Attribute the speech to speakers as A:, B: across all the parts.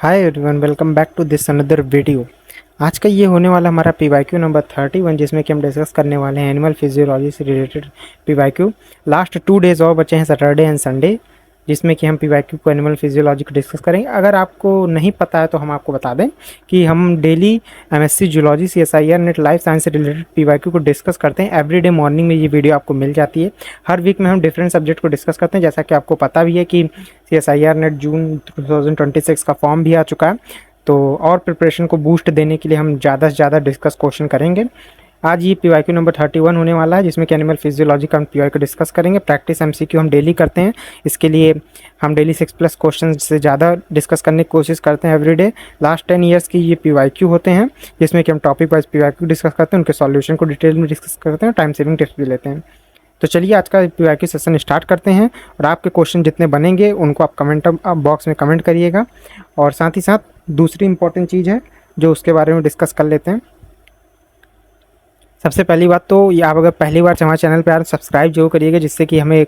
A: Hi everyone, welcome back to this another video. आज का ये होने वाला हमारा पीवाईक्यू नंबर 31, जिसमें कि हम डिस्कस करने वाले हैं एनिमल फिजियोलॉजी से रिलेटेड पीवाईक्यू। लास्ट 2 डेज और बचे हैं, सैटरडे एंड संडे, जिसमें कि हम पीवाईक्यू को एनिमल फिजियोलॉजी को डिस्कस करेंगे। अगर आपको नहीं पता है तो हम आपको बता दें कि हम daily MSc zoology CSIR net life science से रिलेटेड पीवाईक्यू को डिस्कस करते हैं। एवरीडे मॉर्निंग में ये वीडियो आपको मिल जाती है। हर वीक में हम डिफरेंट सब्जेक्ट को डिस्कस करते हैं। जैसा कि आपको पता भी है कि सीएसआईआर नेट जून 2026 का फॉर्म भी आ चुका है, तो और प्रिपरेशन को बूस्ट देने के लिए हम ज़्यादा से ज़्यादा डिस्कस क्वेश्चन करेंगे। आज ये पीवाईक्यू नंबर 31 होने वाला है, जिसमें कि एनिमल फिजियोलॉजी का हम पीवाईक्यू डिस्कस करेंगे। प्रैक्टिस एमसीक्यू हम डेली करते हैं। इसके लिए हम डेली 6+ क्वेश्चन से ज़्यादा डिस्कस करने की कोशिश करते हैं एवरीडे। लास्ट 10 ईयर्स की ये पीवाईक्यू होते हैं, जिसमें कि हम टॉपिक वाइज पीवाईक्यू डिस्कस करते हैं, उनके सॉल्यूशन को डिटेल में डिस्कस करते हैं, टाइम सेविंग टिप्स भी लेते हैं। तो चलिए आज का पीवाईक्यू सेशन स्टार्ट करते हैं। और आपके क्वेश्चन जितने बनेंगे उनको आप कमेंट बॉक्स में कमेंट करिएगा। और साथ ही साथ दूसरी इंपॉर्टेंट चीज़ है जो उसके बारे में डिस्कस कर लेते हैं। सबसे पहली बात तो ये, आप अगर पहली बार हमारे चैनल पर आ रहे हैं सब्सक्राइब जरूर करिएगा, जिससे कि हमें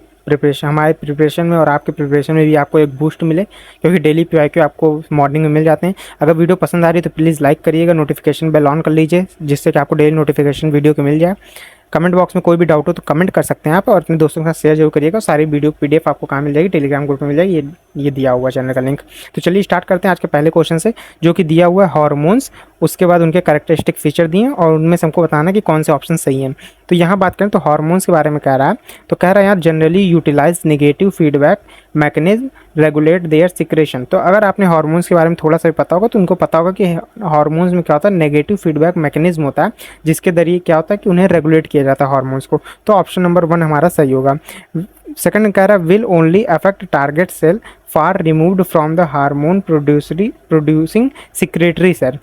A: हमारे प्रिपरेशन में और आपके प्रिपरेशन में भी आपको एक बूस्ट मिले, क्योंकि डेली पीवाईक्यू आपको मॉर्निंग में मिल जाते हैं। अगर वीडियो पसंद आ रही है तो प्लीज़ लाइक करिएगा, नोटिफिकेशन बेल ऑन कर लीजिए, जिससे कि आपको डेली नोटिफिकेशन वीडियो के मिल जाए। कमेंट बॉक्स में कोई भी डाउट हो तो कमेंट कर सकते हैं आप, और अपने दोस्तों के साथ शेयर जरूर करिएगा। सारी वीडियो पीडीएफ आपको कहाँ मिल जाएगी? टेलीग्राम ग्रुप में मिल जाएगी, ये दिया हुआ चैनल का लिंक। तो चलिए स्टार्ट करते हैं आज के पहले क्वेश्चन से, जो कि दिया हुआ है हार्मोन्स। उसके बाद उनके कैरेक्टरिस्टिक फीचर दिए हैं और उनमें से हमको बताना कि कौन से ऑप्शन सही हैं। तो यहाँ बात करें तो हार्मोन्स के बारे में कह रहा है, तो कह रहा है यहाँ generally utilize negative feedback mechanism regulate their secretion. तो अगर आपने हार्मोन्स के बारे में थोड़ा सा भी पता होगा तो उनको पता होगा कि हार्मोन्स में क्या होता है, नेगेटिव फीडबैक मैकेनिज्म होता है, जिसके जरिए क्या होता है कि उन्हें रेगुलेट किया जाता है हार्मोन्स को। तो ऑप्शन नंबर 1 हमारा सही होगा। सेकंड कह रहा है will only affect target cell far removed from the hormone producing secretory cell.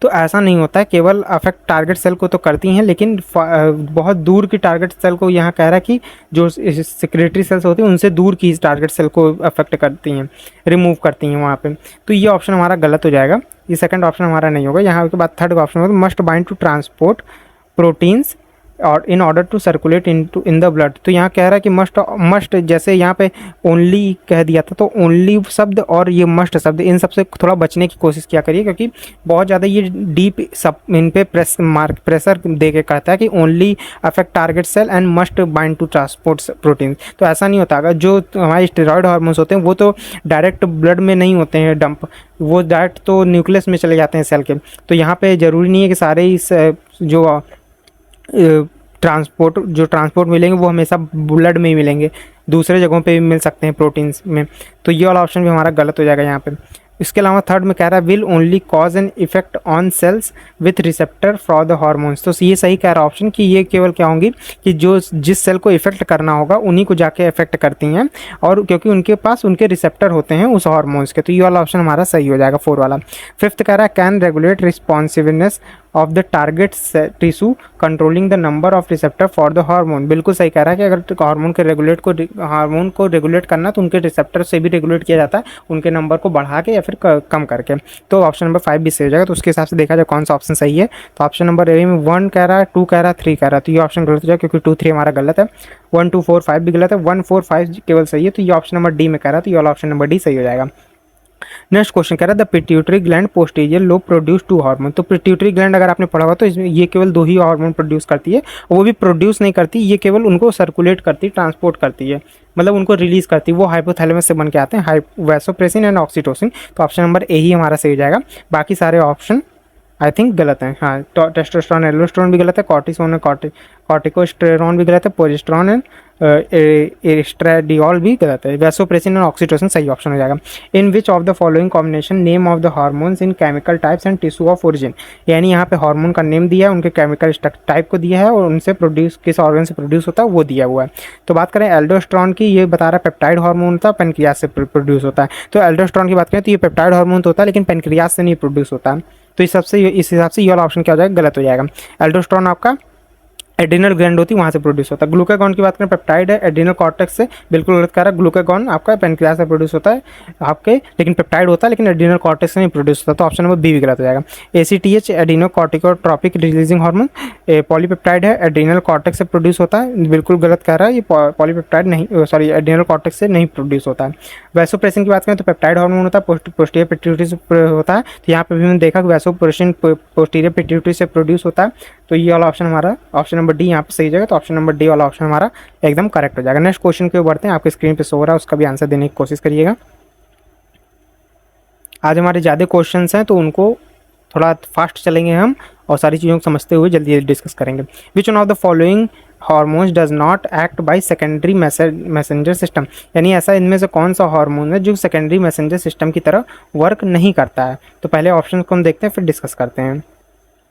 A: तो ऐसा नहीं होता है, केवल अफेक्ट टारगेट सेल को तो करती हैं, लेकिन बहुत दूर की टारगेट सेल को यहाँ कह रहा है कि जो सिक्रेटरी सेल्स होती हैं उनसे दूर की टारगेट सेल को अफेक्ट करती हैं, रिमूव करती हैं वहाँ पे। तो ये ऑप्शन हमारा गलत हो जाएगा, ये सेकंड ऑप्शन हमारा नहीं होगा। यहाँ के बाद थर्ड ऑप्शन होगा must bind to transport proteins और in order to circulate in the blood. तो यहाँ कह रहा है कि मस्ट जैसे यहाँ पे ओनली कह दिया था, तो ओनली शब्द और ये मस्ट शब्द, इन सबसे थोड़ा बचने की कोशिश किया करिए, क्योंकि बहुत ज़्यादा ये डीप सब इन पे प्रेशर दे के कहता है कि only affect target cell and must bind to transport protein. तो ऐसा नहीं होता। अगर जो हमारे स्टेरॉयड हार्मोन्स होते हैं वो तो डायरेक्ट ब्लड में नहीं होते हैं डंप, वो डायरेक्ट तो न्यूक्लियस में चले जाते हैं सेल के। तो यहाँ पे ज़रूरी नहीं है कि सारे इस जो ट्रांसपोर्ट मिलेंगे वो हमेशा ब्लड में ही मिलेंगे, दूसरे जगहों पे भी मिल सकते हैं प्रोटीन्स में। तो ये वाला ऑप्शन भी हमारा गलत हो जाएगा यहाँ पे। इसके अलावा थर्ड में कह रहा है will only cause an effect on sales with receptor for the hormones. तो ये सही कह रहा है ऑप्शन कि ये केवल क्या होंगी कि जो जिस सेल को इफेक्ट करना होगा उन्हीं को जाके इफेक्ट करती हैं, और क्योंकि उनके पास उनके रिसेप्टर होते हैं उस हार्मोन्स के। तो ये वाला ऑप्शन हमारा सही हो जाएगा 4 वाला। फिफ्थ कह रहा है can regulate responsiveness of the target tissue controlling the number of receptor for the hormone. बिल्कुल सही कह रहा है कि अगर हार्मोन को रेगुलेट करना तो उनके रिसेप्टर से भी रेगुलेट किया जाता है, उनके नंबर को बढ़ा के या फिर कम करके। तो ऑप्शन नंबर 5 भी सही हो जाएगा। तो उसके हिसाब से देखा जाए कौन सा ऑप्शन सही है, तो ऑप्शन नंबर ए में 1 कह रहा है, 2 कह रहा है, 3 कह रहा है। तो ये ऑप्शन गलत हो जाएगा, क्योंकि 2, 3 हमारा गलत है। 1, 2, 4, 5 भी गलत है, 1, 4, 5 केवल सही है। तो ये ऑप्शन नंबर डी में कह रहा है, तो ये वाला ऑप्शन नंबर डी सही हो जाएगा। नेक्स्ट क्वेश्चन कह रहा है the pituitary gland posterior lobe produce 2 hormone. तो पिट्यूटरी ग्लैंड अगर आपने पढ़ा हुआ तो इसमें ये केवल 2 ही हार्मोन प्रोड्यूस करती है, वो भी प्रोड्यूस नहीं करती, ये केवल उनको सर्कुलेट करती, ट्रांसपोर्ट करती है, मतलब उनको रिलीज करती है। वो हाइपोथैलेमस से बन के आते हैं, वैसोप्रेसिन एंड ऑक्सीटोसिन। तो ऑप्शन नंबर ए ही हमारा सही हो जाएगा। बाकी सारे ऑप्शन आई थिंक गलत हैं। हाँ, टेस्टोस्टेरोन एल्डोस्टेरोन भी गलत है, कॉर्टिसोन कॉर्टिकोस्टेरोन भी गलत है, प्रोजेस्टेरोन एंड एस्ट्राडियोल भी गलत है। वैसोप्रेसिन और ऑक्सीटोसिन सही ऑप्शन हो जाएगा। In which of the following combination name of the hormones in chemical types and tissue of origin. यानी यहाँ पे हार्मोन का नेम दिया है, उनके केमिकल टाइप को दिया है, और उनसे प्रोड्यूस किस ऑर्गन से प्रोड्यूस होता है वो दिया हुआ है। तो बात करें एल्डोस्टेरोन की, ये बता रहा है पेप्टाइड हार्मोन होता है, पेनक्रियास से प्रोड्यूस होता है। तो एल्डोस्टेरोन की बात करें तो ये पेप्टाइड हार्मोन तो होता है, लेकिन पेनक्रियास से नहीं प्रोड्यूस होता है। तो इस हिसाब से ये वाला ऑप्शन क्या हो जाएगा, गलत हो जाएगा। एल्डोस्टेरोन आपका एड्रिनल ग्लैंड होती है वहाँ से प्रोड्यूस होता है। ग्लूकागॉन की बात करें पेप्टाइड है, एड्रिनल कॉर्टेक्स से, बिल्कुल गलत कह रहा है। ग्लूकागॉन आपका पेनक्रियास से प्रोड्यूस होता है आपके, लेकिन पेप्टाइड होता है लेकिन एड्रिनल कॉर्टेक्स से नहीं प्रोड्यूस होता, तो ऑप्शन नंबर बी भी गलत हो जाएगा। ACTH एडिनोकॉर्टिकोट्रोपिक रिलीजिंग हार्मोन पॉलीपेप्टाइड है, एड्रिनल कॉर्टेक्स से प्रोड्यूस होता है, बिल्कुल गलत कह रहा है, ये पॉलीपेप्टाइड नहीं, सॉरी एड्रिनल कॉर्टेक्स से नहीं प्रोड्यूस होता है। वैसोप्रेसिन की बात करें तो पेप्टाइड हार्मोन होता है, पोस्टीरियर पिट्यूटरी से होता है, तो यहाँ पे भी हमने देखा कि वैसोप्रेसिन पोस्टीरियर पिट्यूटरी से प्रोड्यूस होता है, तो ये वाला ऑप्शन हमारा ऑप्शन नंबर डी यहाँ पे सही जाएगा, तो ऑप्शन नंबर डी वाला ऑप्शन हमारा एकदम करेक्ट हो जाएगा। नेक्स्ट क्वेश्चन के बढ़ते हैं, आपके स्क्रीन पे शो हो रहा है, उसका भी आंसर देने की कोशिश करिएगा। आज हमारे ज़्यादा क्वेश्चंस हैं तो उनको थोड़ा फास्ट चलेंगे हम और सारी चीज़ों को समझते हुए जल्दी जल्दी डिस्कस करेंगे। विच one of the following hormones does not act by secondary messenger system, यानी ऐसा इनमें से कौन सा हार्मोन है जो सेकेंडरी मैसेंजर सिस्टम की तरह वर्क नहीं करता है। तो पहले ऑप्शन को हम देखते हैं फिर डिस्कस करते हैं।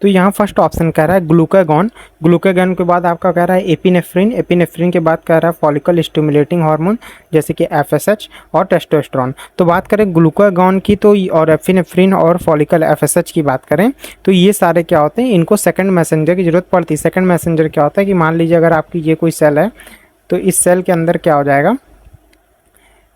A: तो यहाँ फर्स्ट ऑप्शन कह रहा है ग्लूकागॉन, ग्लूकागॉन के बाद आपका कह रहा है एपिनेफ्रिन, एपिनेफ्रिन के बाद कह रहा है फॉलिकल स्टिमुलेटिंग हार्मोन जैसे कि FSH और टेस्टोस्टेरोन। तो बात करें ग्लूकागॉन की तो और एपिनेफ्रिन और फॉलिकल FSH की बात करें तो ये सारे क्या होते हैं, इनको सेकंड मैसेंजर की ज़रूरत पड़ती है। सेकंड मैसेंजर क्या होता है कि मान लीजिए अगर आपकी ये कोई सेल है तो इस सेल के अंदर क्या हो जाएगा,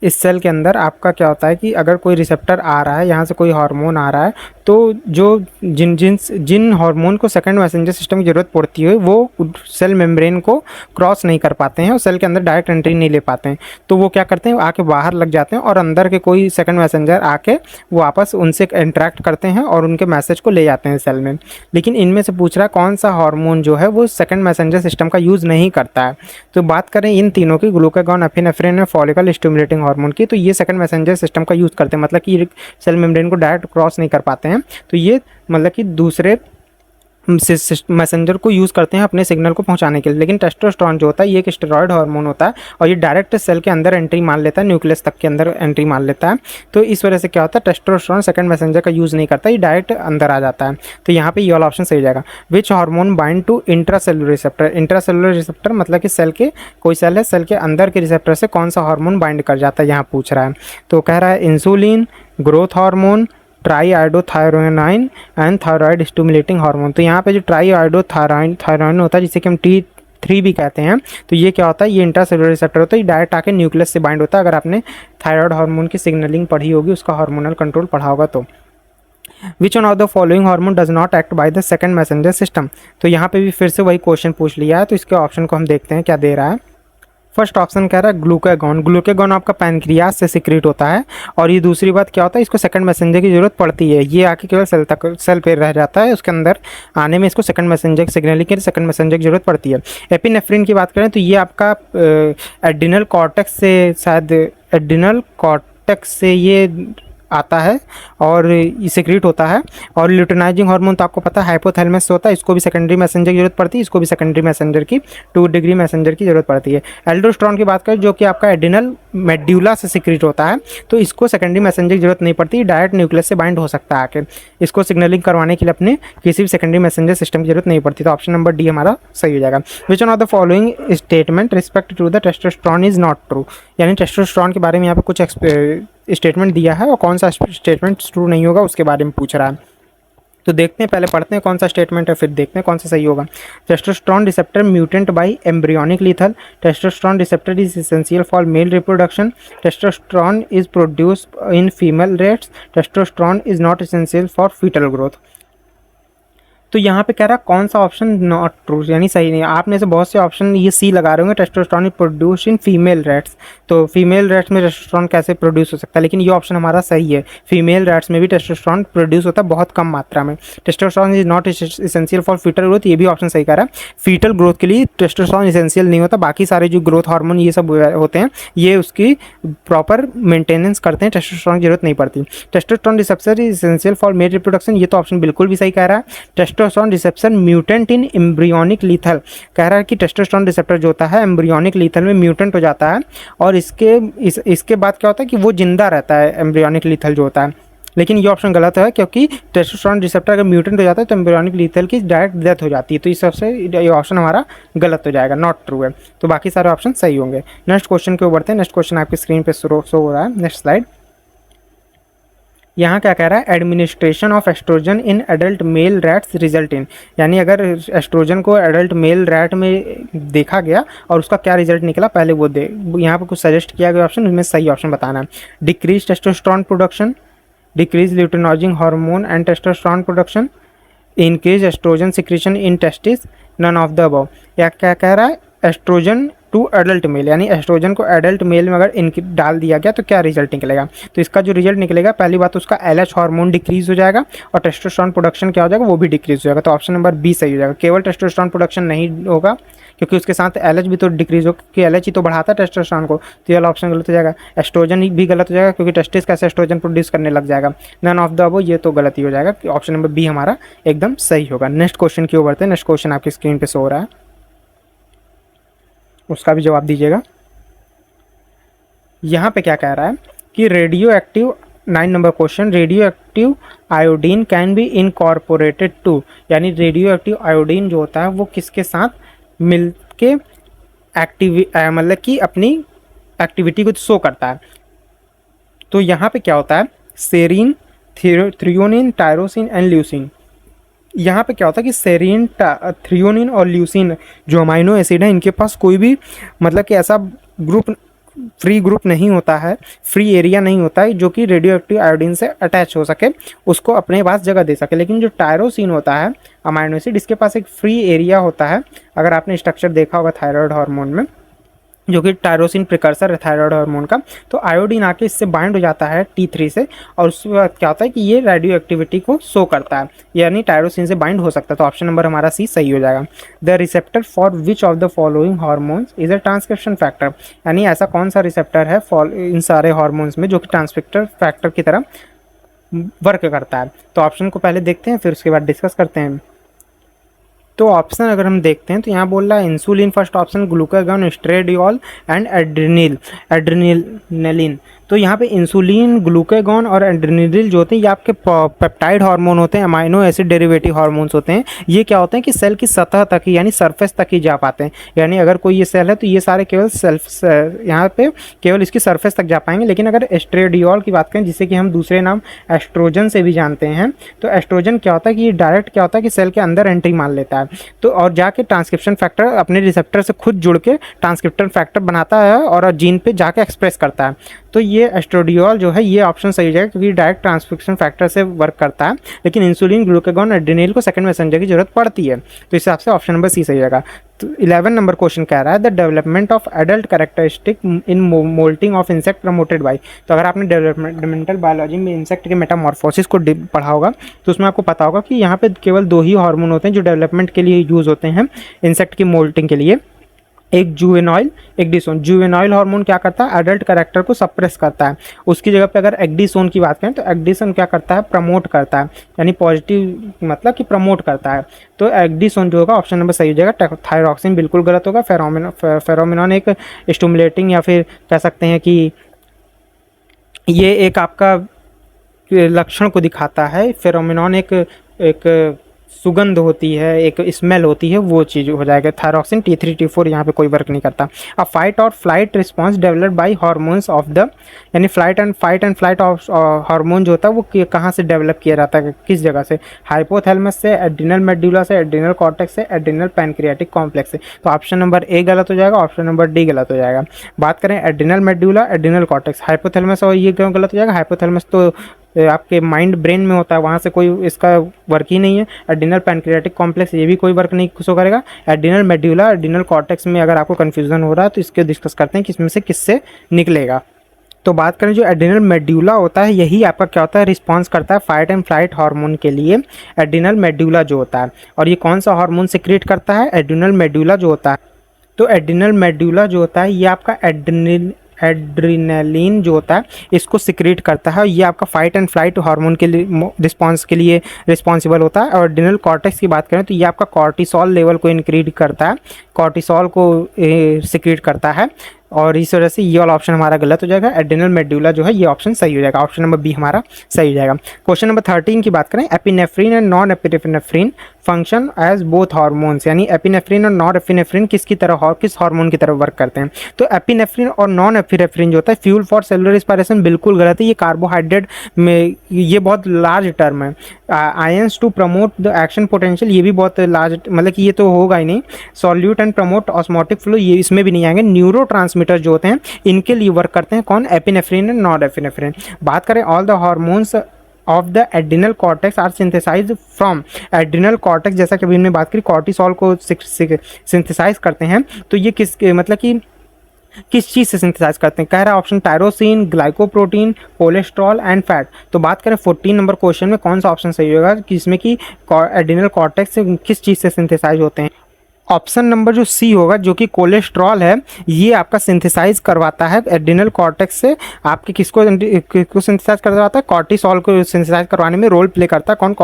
A: इस सेल के अंदर आपका क्या होता है कि अगर कोई रिसेप्टर आ रहा है, यहाँ से कोई हार्मोन आ रहा है, तो जो जिन हार्मोन को सेकंड मैसेंजर सिस्टम की ज़रूरत पड़ती है वो सेल मेम्ब्रेन को क्रॉस नहीं कर पाते हैं और सेल के अंदर डायरेक्ट एंट्री नहीं ले पाते हैं, तो वो क्या करते हैं आके बाहर लग जाते हैं और अंदर के कोई सेकंड मैसेंजर आके वो आपस उनसे इंटरेक्ट करते हैं और उनके मैसेज को ले जाते हैं सेल में। लेकिन इनमें से पूछ रहा है कौन सा हार्मोन जो है वो सेकंड मैसेंजर सिस्टम का यूज़ नहीं करता है। तो बात करें इन तीनों की, ग्लूकागॉन, एपिनेफ्रिन और फॉलिकल स्टिमुलेटिंग हार्मोन की, तो ये सेकंड मैसेंजर सिस्टम का यूज़ करते हैं, मतलब कि सेल मेम्ब्रेन को डायरेक्ट क्रॉस नहीं कर पाते हैं, तो ये मतलब कि दूसरे मैसेंजर को यूज़ करते हैं अपने सिग्नल को पहुंचाने के लिए। लेकिन टेस्टोस्टेरोन जो होता है ये एक स्टेरॉयड हार्मोन होता है और ये डायरेक्ट सेल के अंदर एंट्री मान लेता है, न्यूक्लियस तक के अंदर एंट्री मान लेता है, तो इस वजह से क्या होता है टेस्टोस्टेरोन सेकंड मैसेंजर का यूज़ नहीं करता, ये डायरेक्ट अंदर आ जाता है। तो यहाँ पे ये वाला ऑप्शन सही हो जाएगा। Which hormone bind to intracellular receptor, intracellular receptor मतलब कि सेल के कोई सेल है, सेल के अंदर के रिसेप्टर से कौन सा हार्मोन बाइंड कर जाता है यहाँ पूछ रहा है। तो कह रहा है insulin, growth hormone, triiodothyronine and thyroid stimulating hormone. तो यहाँ पे जो ट्राईआयोडोथायरोनाइन होता है जिसे कि हम T3 भी कहते हैं, तो ये क्या होता है, ये इंट्रासेलुलर रिसेप्टर होता है, ये डायरेक्ट आके न्यूक्लियस से बाइंड होता है। अगर आपने थायराइड हार्मोन की सिग्नलिंग पढ़ी होगी, उसका हार्मोनल कंट्रोल पढ़ा होगा तो। विच one of the following hormone does not act by the second messenger system, तो यहाँ पे भी फिर से वही क्वेश्चन पूछ लिया है, तो इसके ऑप्शन को हम देखते हैं क्या दे रहा है। फर्स्ट ऑप्शन कह रहा है ग्लूकागॉन, ग्लूकागॉन आपका पैनक्रियास से सिक्रीट होता है और ये दूसरी बात क्या होता है, इसको सेकंड मैसेंजर की ज़रूरत पड़ती है, ये आके केवल सेल तक सेल पे रह जाता है, उसके अंदर आने में इसको सेकंड मैसेंजर सिग्नलिंग के लिए सेकंड मैसेंजर की ज़रूरत पड़ती है। एपिनेफ्रिन की बात करें तो ये आपका एड्रिनल कॉर्टेक्स से, शायद एड्रिनल कॉर्टेक्स से ये आता है और सिक्रीट होता है। और ल्यूटेनाइजिंग हार्मोन तो आपको पता है हाइपोथैलेमस से होता है, इसको भी सेकेंडरी मैसेंजर की जरूरत पड़ती है, इसको भी सेकेंडरी मैसेंजर की 2 डिग्री मैसेंजर की जरूरत पड़ती है। एल्डोस्टेरोन की बात करें जो कि आपका एड्रिनल मेड्यूला से सिक्रीट होता है, तो इसको सेकेंडरी मैसेंजर की जरूरत नहीं पड़ती, डायरेक्ट न्यूक्लियस से बाइंड हो सकता है आके, इसको सिग्नलिंग करवाने के लिए अपने किसी भी सेकेंडरी मैसेंजर सिस्टम की जरूरत नहीं पड़ती। तो ऑप्शन नंबर डी हमारा सही हो जाएगा। Which one of the following statement respect to the testosterone is not true, यानी टेस्टोस्टेरोन के बारे में यहाँ पे कुछ स्टेटमेंट दिया है और कौन सा स्टेटमेंट ट्रू नहीं होगा उसके बारे में पूछ रहा है। तो देखते हैं, पहले पढ़ते हैं कौन सा स्टेटमेंट है फिर देखते हैं कौन सा सही होगा। Testosterone receptor mutant by embryonic lethal, testosterone receptor is essential for male reproduction, testosterone is produced in female rats, testosterone is not essential for fetal growth. तो यहाँ पे कह रहा है कौन सा ऑप्शन नॉट ट्रू, यानी सही नहीं। आपने से बहुत से ऑप्शन ये सी लगा रहे होंगे, testosterone produce in female rats, तो फीमेल रैट्स में टेस्टोस्टेरोन कैसे प्रोड्यूस हो सकता है, लेकिन ये ऑप्शन हमारा सही है, फीमेल रैट्स में भी टेस्टोस्टेरोन प्रोड्यूस होता है बहुत कम मात्रा में। Testosterone is not essential for fetal growth, ये भी ऑप्शन सही कह रहा है। फीटल ग्रोथ के लिए टेस्टोस्टेरोन एसेंशियल नहीं होता, बाकी सारे जो ग्रोथ हार्मोन ये सब होते हैं ये उसकी प्रॉपर मेंटेनेंस करते हैं, टेस्टोस्टेरोन की जरूरत नहीं पड़ती। Testosterone receptor is essential for male reproduction, ये तो ऑप्शन बिल्कुल भी सही कह रहा है। टेस्टोस्टेरोन रिसेप्टर म्यूटेंट इन एम्ब्रियोनिक लीथल, कह रहा है कि टेस्टोस्टेरोन रिसेप्टर जो होता है एम्ब्रियोनिक लीथल में म्यूटेंट हो जाता है और इसके बाद क्या होता है कि वो जिंदा रहता है एम्ब्रियोनिक लीथल जो होता है, लेकिन ये ऑप्शन गलत है क्योंकि टेस्टोस्टेरोन रिसेप्टर अगर म्यूटेंट हो जाता है तो एम्ब्रियोनिक लीथल की डायरेक्ट डेथ हो जाती है, तो इस सबसे ये ऑप्शन हमारा गलत हो जाएगा, नॉट ट्रू है। तो बाकी सारे ऑप्शन सही होंगे। नेक्स्ट क्वेश्चन के ऊपर बढ़ते हैं। नेक्स्ट क्वेश्चन आपकी स्क्रीन पे शो हो रहा है, नेक्स्ट स्लाइड। यहाँ क्या कह रहा है, administration of oestrogen in adult mail rats result in, यानी अगर एस्ट्रोजन को एडल्ट मेल रैट में देखा गया और उसका क्या रिजल्ट निकला पहले वो दे। यहाँ पर कुछ सजेस्ट किया गया ऑप्शन, उसमें सही ऑप्शन बताना है। Decrease testosterone production, decrease luteinizing hormone and testosterone production, increase estrogen secretion in testis, none of the above. या क्या कह रहा है, एस्ट्रोजन टू एडल्ट मेल, यानी एस्ट्रोजन को एडल्ट मेल में अगर इनकी डाल दिया गया तो क्या रिजल्ट निकलेगा। तो इसका जो रिजल्ट निकलेगा, पहली बात उसका LH हार्मोन डिक्रीज हो जाएगा और टेस्टोस्टेरोन प्रोडक्शन क्या हो जाएगा, वो भी डिक्रीज हो जाएगा। तो ऑप्शन नंबर बी सही हो जाएगा। केवल टेस्टोस्टेरोन प्रोडक्शन नहीं होगा क्योंकि उसके साथ LH भी तो डिक्रीज हो, क्योंकि LH ही तो बढ़ाता है टेस्टोस्टेरोन को, तो ये वाला ऑप्शन गलत हो जाएगा। एस्ट्रोजन भी गलत हो जाएगा क्योंकि टेस्टिस कैसे एस्ट्रोजन प्रोड्यूस करने लग जाएगा। नन ऑफ द अबव, ये तो गलत ही हो जाएगा। ऑप्शन नंबर बी हमारा एकदम सही होगा। नेक्स्ट क्वेश्चन की ओर बढ़ते हैं। नेक्स्ट क्वेश्चन आपकी स्क्रीन पे शो हो रहा है, उसका भी जवाब दीजिएगा। यहाँ पे क्या कह रहा है कि radioactive, 9 number question, radioactive iodine can be incorporated to, यानी रेडियो एक्टिव आयोडीन जो होता है वो किसके साथ मिल के मतलब कि अपनी एक्टिविटी को शो करता है। तो यहाँ पे क्या होता है, serine, threonine, tyrosine and leucine. यहाँ पे क्या होता है कि सेरीन, थ्रियोनिन और ल्यूसिन जो अमाइनो एसिड है, इनके पास कोई भी मतलब कि ऐसा ग्रुप, फ्री ग्रुप नहीं होता है, फ्री एरिया नहीं होता है जो कि रेडियो एक्टिव आयोडीन से अटैच हो सके, उसको अपने पास जगह दे सके। लेकिन जो टायरोसिन होता है अमाइनो एसिड, इसके पास एक फ्री एरिया होता है। अगर आपने स्ट्रक्चर देखा होगा थायराइड हार्मोन में, जो कि टायरोसिन प्रिकर्सर है थायराइड हार्मोन का, तो आयोडीन आके इससे बाइंड हो जाता है T3 से, और उसके बाद क्या होता है कि ये रेडियो एक्टिविटी को शो करता है, यानी टायरोसिन से बाइंड हो सकता है। तो ऑप्शन नंबर हमारा सी सही हो जाएगा। The receptor for which of the following hormones is a transcription factor, यानी ऐसा कौन सा रिसेप्टर है इन सारे हार्मोन्स में जो कि ट्रांसक्रिप्शन फैक्टर की तरह वर्क करता है। तो ऑप्शन को पहले देखते हैं, फिर उसके बाद डिस्कस करते हैं। तो ऑप्शन अगर हम देखते हैं तो यहाँ बोल रहा है insulin first option, glucagon, estradiol and adrenaline. तो यहाँ पे इंसुलिन, ग्लूकागॉन और एड्रेनलिन जो होते हैं ये आपके पेप्टाइड हार्मोन होते हैं, अमाइनो एसिड डेरिवेटिव हार्मोन्स होते हैं। ये क्या होते हैं कि सेल की सतह तक ही, यानी सरफेस तक ही जा पाते हैं। यानी अगर कोई ये सेल है तो ये सारे केवल यहाँ पे केवल इसकी सरफेस तक जा पाएंगे। लेकिन अगर एस्ट्रेडियोल की बात करें, जिसे कि हम दूसरे नाम एस्ट्रोजन से भी जानते हैं, तो एस्ट्रोजन क्या होता है कि ये डायरेक्ट क्या होता है कि सेल के अंदर एंट्री मान लेता है, तो और जाके ट्रांसक्रिप्शन फैक्टर अपने रिसेप्टर से खुद जुड़ के ट्रांसक्रिप्शन फैक्टर बनाता है और जीन पे जाके एक्सप्रेस करता है। तो ये एस्ट्रोडियोल जो है ये ऑप्शन सही हो जाएगा क्योंकि डायरेक्ट ट्रांसक्रिप्शन फैक्टर से वर्क करता है। लेकिन इंसुलिन, ग्लूकागॉन, एड्रेनलिन को सेकंड मैसेंजर की जरूरत पड़ती है। तो इस हिसाब से ऑप्शन नंबर सी सही हो जाएगा। तो 11 नंबर क्वेश्चन कह रहा है the development of adult characteristic in moulting of insect promoted by. तो अगर आपने डेवलपमेंटल बायोलॉजी में इंसेक्ट के मेटामॉर्फोसिस को पढ़ा होगा तो उसमें आपको पता होगा कि यहाँ पे केवल 2 ही हार्मोन होते हैं जो डेवलपमेंट के लिए यूज़ होते हैं इंसेक्ट की मोल्टिंग के लिए, एक जुवेनाइल, एक डिसोन। जुवेनाइल हार्मोन क्या करता है, एडल्ट कैरेक्टर को सप्रेस करता है। उसकी जगह पे अगर एक्डिसोन की बात करें तो एक्डिसोन क्या करता है, प्रमोट करता है, यानी पॉजिटिव मतलब कि प्रमोट करता है। तो एक्डिसोन जो होगा ऑप्शन नंबर सही हो जाएगा। थायरॉक्सिन बिल्कुल गलत होगा। फेरोमिनॉन एक स्टिमुलेटिंग या फिर कह सकते हैं कि ये एक आपका लक्षण को दिखाता है। फेरोमिनॉन एक सुगंध होती है, एक स्मेल होती है, वो चीज़ हो जाएगा। थायरॉक्सिन T3 T4 यहाँ पे कोई वर्क नहीं करता। अब फाइट और flight response developed by hormones of the, यानी fight and flight of hormone जो होता है वो कहाँ से डेवलप किया जाता है, किस जगह से, हाइपोथैलेमस से, एड्रिनल मेडुला से, एड्रिनल कॉर्टेक्स से, एड्रिनल पैनक्रियाटिक कॉम्प्लेक्स से। तो ऑप्शन नंबर ए गलत हो जाएगा, ऑप्शन नंबर डी गलत हो जाएगा। बात करें adrenal medulla, adrenal cortex, hypothalamus और ये क्यों गलत हो जाएगा, हाइपोथैलेमस तो आपके माइंड ब्रेन में होता है, वहाँ से कोई इसका वर्क ही नहीं है। एड्रिनल पैनक्रियाटिक कॉम्प्लेक्स ये भी कोई वर्क नहीं शो करेगा। एड्रिनल मेडुला, एड्रिनल कॉर्टेक्स में अगर आपको कन्फ्यूजन हो रहा है तो इसके डिस्कस करते हैं कि इसमें से किससे निकलेगा। तो बात करें जो एड्रिनल मेडुला होता है यही आपका क्या होता है, रिस्पॉन्स करता है फाइट एंड फ्लाइट हार्मोन के लिए। एड्रिनल मेडुला जो होता है, और ये कौन सा हार्मोन सिक्रेट करता है, एड्रिनल मेडुला जो होता है। तो एड्रिनल मेडुला जो होता है ये आपका एड्रेनलिन जो होता है इसको सिक्रेट करता है। ये आपका फाइट एंड फ्लाइट हार्मोन के लिए रिस्पॉन्स के लिए रिस्पॉन्सिबल होता है। और एड्रिनल कॉर्टेक्स की बात करें तो ये आपका कॉर्टिसोल लेवल को इंक्रीज करता है, कॉर्टिसोल को सिक्रेट करता है। और इस वजह से ये वाला ऑप्शन हमारा गलत हो जाएगा। एड्रेनल मेडुला जो है ये ऑप्शन सही हो जाएगा, ऑप्शन नंबर बी हमारा सही हो जाएगा। क्वेश्चन नंबर 13 की बात करें, epinephrine and non epinephrine function as both hormones, यानी एपिनेफ्रिन और नॉन एपिनेफ्रिन किसकी तरह किस हार्मोन की तरह वर्क करते हैं। तो एपिनेफ्रिन और नॉन एपिनेफ्रिन जो होता है फ्यूल फॉर सेलुलर रिस्पायरेशन, बिल्कुल गलत है। ये कार्बोहाइड्रेट में, ये बहुत लार्ज टर्म है। Ions to promote the action potential, ये भी बहुत लार्ज, मतलब कि ये तो होगा ही नहीं। Solute and promote osmotic flow, ये इसमें भी नहीं आएंगे। न्यूरो ट्रांसमीटर जो होते हैं इनके लिए वर्क करते हैं कौन, एपिनेफ्रिन एंड नॉन एपिनेफ्रिन। बात करें all the hormones of the adrenal cortex are synthesize from adrenal cortex, जैसा कि अभी हमने बात करी कॉर्टिसोल को सिंथेसाइज करते हैं, तो ये किस मतलब कि किस चीज़ से सिंथेसाइज करते हैं, कह रहा है option tyrosine, glycoprotein, cholesterol and fat. तो बात करें 14 नंबर क्वेश्चन में कौन सा ऑप्शन सही होगा कि इसमें कि एड्रिनल कॉर्टेक्स से किस चीज़ से सिंथेसाइज होते हैं। ऑप्शन नंबर जो सी होगा, जो कि कोलेस्ट्रॉल है, ये आपका सिंथेसाइज करवाता है एड्रिनल कॉर्टेक्स से। आपके किसको सिंथेसाइज करवाता है, कॉर्टिसोल को सिंथेसाइज करवाने में रोल प्ले करता है कौन,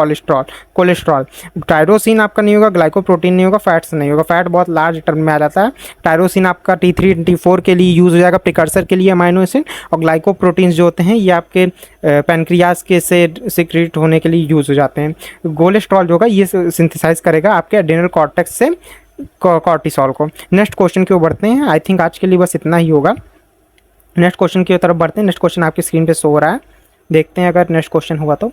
A: कोलेस्ट्रॉल। टायरोसिन आपका नहीं होगा, ग्लाइकोप्रोटीन नहीं होगा, फैट्स नहीं होगा। फैट बहुत लार्ज टर्म में आ जाता है। टायरोसिन आपका T3 T4 के लिए यूज़ हो जाएगा, प्रिकर्सर के लिए अमाइनो एसिड। और ग्लाइकोप्रोटीन्स जो होते हैं ये आपके पैनक्रियाज के से सिक्रीट होने के लिए यूज़ हो जाते हैं। कोलेस्ट्रॉल जो होगा ये सिंथेसाइज करेगा आपके एड्रिनल कॉर्टेक्स से कॉर्टिसोल को। नेक्स्ट क्वेश्चन की ओर बढ़ते हैं। आई थिंक आज के लिए बस इतना ही होगा। नेक्स्ट क्वेश्चन की तरफ बढ़ते हैं। नेक्स्ट क्वेश्चन आपकी स्क्रीन पे शो हो रहा है, देखते हैं अगर नेक्स्ट क्वेश्चन हुआ तो।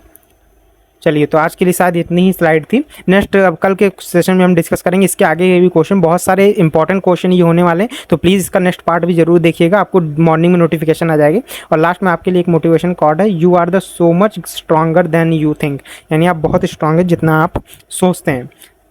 A: चलिए, तो आज के लिए शायद इतनी ही स्लाइड थी। नेक्स्ट अब कल के सेशन में हम डिस्कस करेंगे इसके आगे ये भी क्वेश्चन, बहुत सारे इंपॉर्टेंट क्वेश्चन ये होने वाले हैं, तो प्लीज़ इसका नेक्स्ट पार्ट भी जरूर देखिएगा, आपको मॉर्निंग में नोटिफिकेशन आ जाएगी। और लास्ट में आपके लिए एक मोटिवेशन कॉर्ड है, you are the so much stronger than you think, यानी आप बहुत स्ट्रांग है जितना आप सोचते हैं।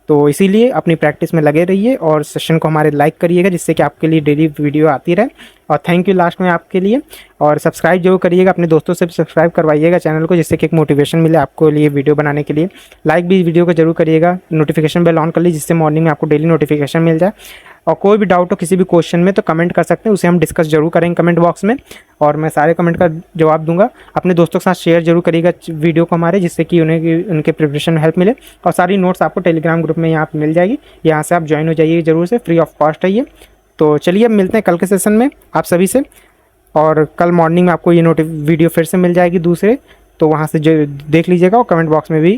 A: तो इसीलिए अपनी प्रैक्टिस में लगे रहिए और सेशन को हमारे लाइक करिएगा, जिससे कि आपके लिए डेली वीडियो आती रहे। और थैंक यू लास्ट में आपके लिए। और सब्सक्राइब जरूर करिएगा, अपने दोस्तों से भी सब्सक्राइब करवाइएगा चैनल को, जिससे कि एक मोटिवेशन मिले आपको लिए वीडियो बनाने के लिए। लाइक भी वीडियो को जरूर करिएगा, नोटिफिकेशन बेल ऑन कर लीजिए, जिससे मॉर्निंग में आपको डेली नोटिफिकेशन मिल जाए। और कोई भी डाउट हो किसी भी क्वेश्चन में तो कमेंट कर सकते हैं, उसे हम डिस्कस जरूर करेंगे कमेंट बॉक्स में, और मैं सारे कमेंट का जवाब दूंगा। अपने दोस्तों के साथ शेयर जरूर करिएगा वीडियो को हमारे, जिससे कि उन्हें उनके प्रिपरेशन में हेल्प मिले। और सारी नोट्स आपको टेलीग्राम ग्रुप में यहाँ पर मिल जाएगी, यहाँ से आप ज्वाइन हो जाइए जरूर से, फ्री ऑफ कॉस्ट है ये। तो चलिए अब मिलते हैं कल के सेशन में आप सभी से, और कल मॉर्निंग में आपको ये वीडियो फिर से मिल जाएगी दूसरे, तो वहाँ से जो देख लीजिएगा, और कमेंट बॉक्स में भी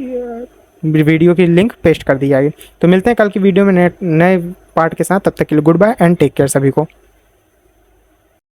A: वीडियो की लिंक पेस्ट कर दी जाएगी। तो मिलते हैं कल की वीडियो में नए पार्ट के साथ, तब तक के लिए goodbye and take care सभी को।